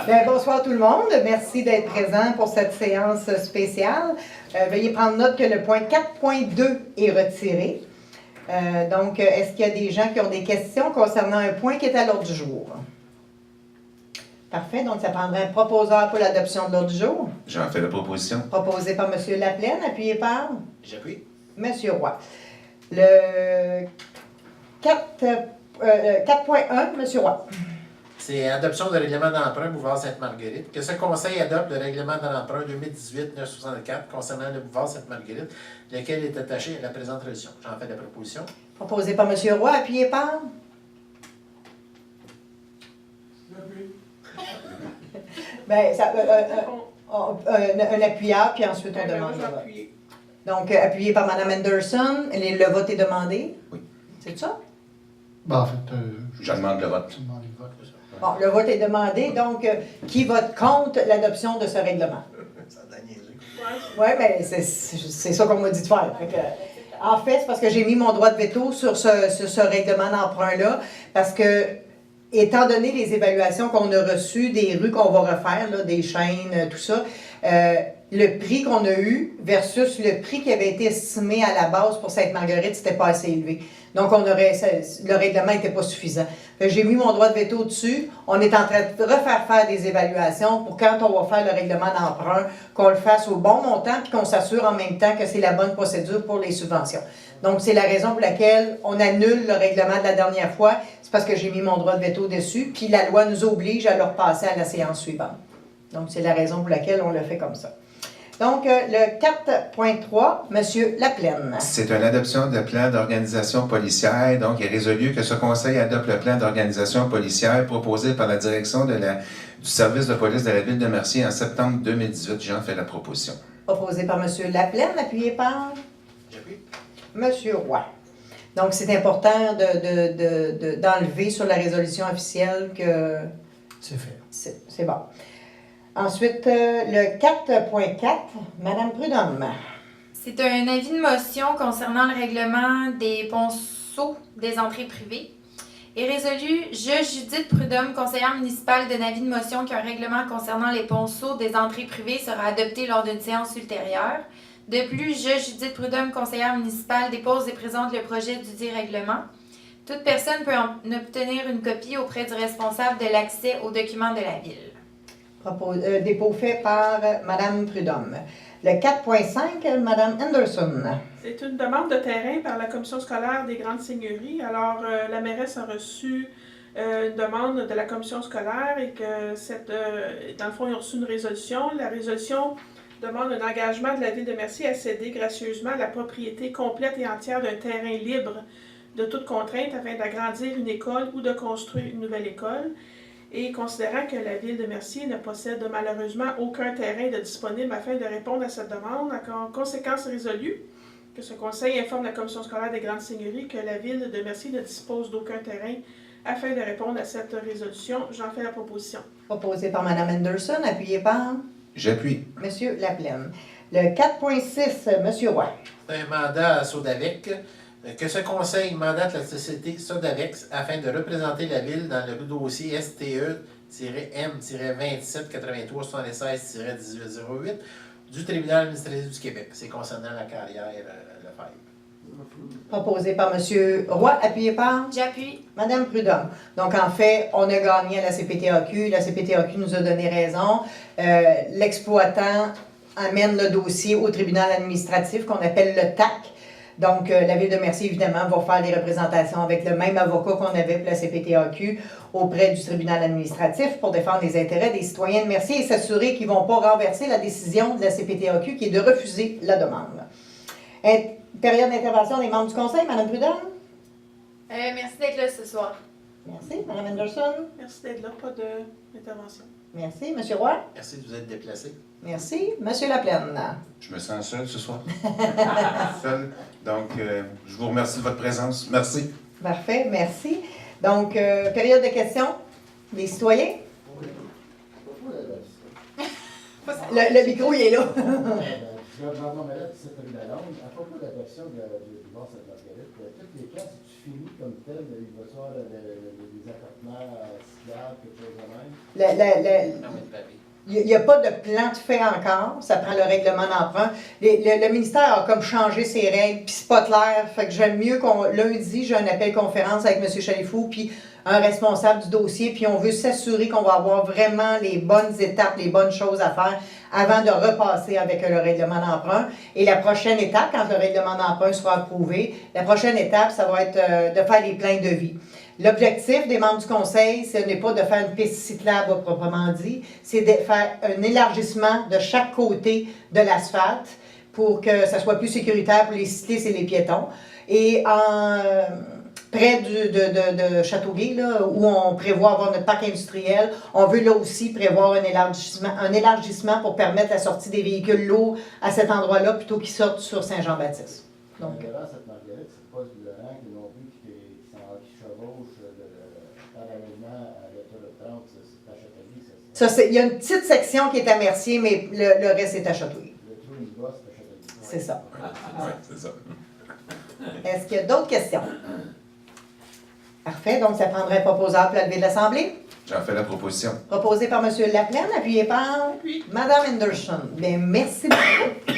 Bien, bonsoir tout le monde. Merci d'être présent pour cette séance spéciale. Veuillez prendre note que le point 4.2 est retiré. Donc, est-ce qu'il y a des gens qui ont des questions concernant un point qui est à l'ordre du jour? Parfait. Donc, ça prendrait un proposeur pour l'adoption de l'ordre du jour. J'en fais la proposition. Proposé par M. Laplaine, appuyé par J'appuie. M. Roy. Le 4.1, M. Roy. C'est adoption de règlement d'emprunt Boulevard Sainte-Marguerite. Que ce conseil adopte le règlement de l'emprunt 2018-964 concernant le Boulevard Sainte-Marguerite, lequel est attaché à la présente résolution. J'en fais la proposition. Proposé par M. Roy, appuyé par Bien, un appuyeur, puis ensuite on demande le vote. Donc, appuyé par Mme Anderson, le vote est demandé? Oui. C'est ça? Ben, en fait, Je demande le vote. je demande le vote. Bon, le vote est demandé, donc qui vote contre l'adoption de ce règlement? Ça donne niaiser. Oui, mais c'est ça qu'on m'a dit de faire. En fait, c'est parce que j'ai mis mon droit de veto sur ce règlement d'emprunt-là, parce que, étant donné les évaluations qu'on a reçues des rues qu'on va refaire, là, des chaînes, tout ça, le prix qu'on a eu versus le prix qui avait été estimé à la base pour Sainte-Marguerite, c'était pas assez élevé. Donc, le règlement n'était pas suffisant. J'ai mis mon droit de veto dessus. On est en train de refaire des évaluations pour quand on va faire le règlement d'emprunt, qu'on le fasse au bon montant puis qu'on s'assure en même temps que c'est la bonne procédure pour les subventions. Donc, c'est la raison pour laquelle on annule le règlement de la dernière fois. C'est parce que j'ai mis mon droit de veto dessus, puis la loi nous oblige à le repasser à la séance suivante. Donc, c'est la raison pour laquelle on le fait comme ça. Donc, le 4.3, M. Laplaine. C'est une adoption de plan d'organisation policière. Donc, il est résolu que ce conseil adopte le plan d'organisation policière proposé par la direction du service de police de la ville de Mercier en septembre 2018. J'en fais la proposition. Proposé par M. Laplaine, appuyé par J'appuie. M. Roy. Donc, c'est important d'enlever sur la résolution officielle que C'est fait. c'est bon. Ensuite, le 4.4, Mme Prudhomme. C'est un avis de motion concernant le règlement des ponceaux des entrées privées. Est résolu, je, Judith Prudhomme, conseillère municipale, d'un avis de motion qu'un règlement concernant les ponceaux des entrées privées sera adopté lors d'une séance ultérieure. De plus, je, Judith Prudhomme, conseillère municipale, dépose et présente le projet du dit règlement. Toute personne peut en obtenir une copie auprès du responsable de l'accès aux documents de la ville. Dépôt fait par Mme Prudhomme. Le 4.5, Mme Anderson. C'est une demande de terrain par la commission scolaire des Grandes Seigneuries. Alors, la mairesse a reçu une demande de la commission scolaire et que dans le fond, ils ont reçu une résolution. La résolution demande un engagement de la ville de Mercier à céder gracieusement la propriété complète et entière d'un terrain libre de toute contrainte afin d'agrandir une école ou de construire une nouvelle école. Et considérant que la ville de Mercier ne possède malheureusement aucun terrain de disponible afin de répondre à cette demande, en conséquence résolue, que ce conseil informe la commission scolaire des Grandes Seigneuries que la ville de Mercier ne dispose d'aucun terrain afin de répondre à cette résolution. J'en fais la proposition. Proposé par Mme Anderson, appuyé par J'appuie. M. Laplaine. Le 4.6, M. Roy. C'est un mandat à Sodavec. Que ce conseil mandate la société Sodavex afin de représenter la ville dans le dossier STE-M-2783-76-1808 du tribunal administratif du Québec. C'est concernant la carrière Lefebvre. Proposé par M. Roy, appuyé par J'appuie. Mme Prudhomme. Donc, en fait, on a gagné à la CPTAQ. La CPTAQ nous a donné raison. L'exploitant amène le dossier au tribunal administratif qu'on appelle le TAC. Donc, la Ville de Mercier, évidemment, va faire des représentations avec le même avocat qu'on avait pour la CPTAQ auprès du tribunal administratif pour défendre les intérêts des citoyens de Mercier et s'assurer qu'ils ne vont pas renverser la décision de la CPTAQ qui est de refuser la demande. Période d'intervention des membres du Conseil, Mme Prudhomme. Merci d'être là ce soir. Merci. Mme Anderson. Merci d'être là, pas d'intervention. Merci. M. Roy. Merci de vous être déplacé. Merci. M. Laplaine. Je me sens seul ce soir. Seul. Donc, je vous remercie de votre présence. Merci. Parfait. Merci. Donc, période de questions des citoyens. Le micro, il est là. Jean-Bernard Mallette, c'est rue la Longue. À propos de l'adoption du divorce avec Marguerite, toutes les cas, si tu finis comme tel, il va y avoir des appartements cyclables, quelque chose de même. Permis de papier. Il n'y a pas de plan de fait encore, ça prend le règlement d'emprunt. Le ministère a comme changé ses règles, puis c'est pas clair. Fait que j'aime mieux qu'on. Lundi, j'ai un appel conférence avec M. Chalifou, puis un responsable du dossier, puis on veut s'assurer qu'on va avoir vraiment les bonnes étapes, les bonnes choses à faire avant de repasser avec le règlement d'emprunt. Et la prochaine étape, quand le règlement d'emprunt sera approuvé, la prochaine étape, ça va être de faire les pleins devis. L'objectif des membres du conseil, ce n'est pas de faire une piste cyclable proprement dit, c'est de faire un élargissement de chaque côté de l'asphalte pour que ça soit plus sécuritaire pour les cyclistes et les piétons. Et près de Châteauguay, là, où on prévoit avoir notre parc industriel, on veut là aussi prévoir un élargissement pour permettre la sortie des véhicules lourds à cet endroit-là plutôt qu'ils sortent sur Saint-Jean-Baptiste. Donc, cette Marguerite, c'est pas le rang qui non plus qui chevauche parallèlement à l'autoroute 30, c'est à Châteauguay. il y a une petite section qui est à Mercier, mais le reste est à Châteauguay. Le trou, une bosse, c'est à Châteauguay. C'est ça. Oui, c'est ça. Est-ce qu'il y a d'autres questions? Parfait. Donc, ça prendrait un proposeur pour la levée de l'Assemblée. J'en fais la proposition. Proposé par M. Laplaine, appuyé par Mme Henderson. Bien, merci beaucoup.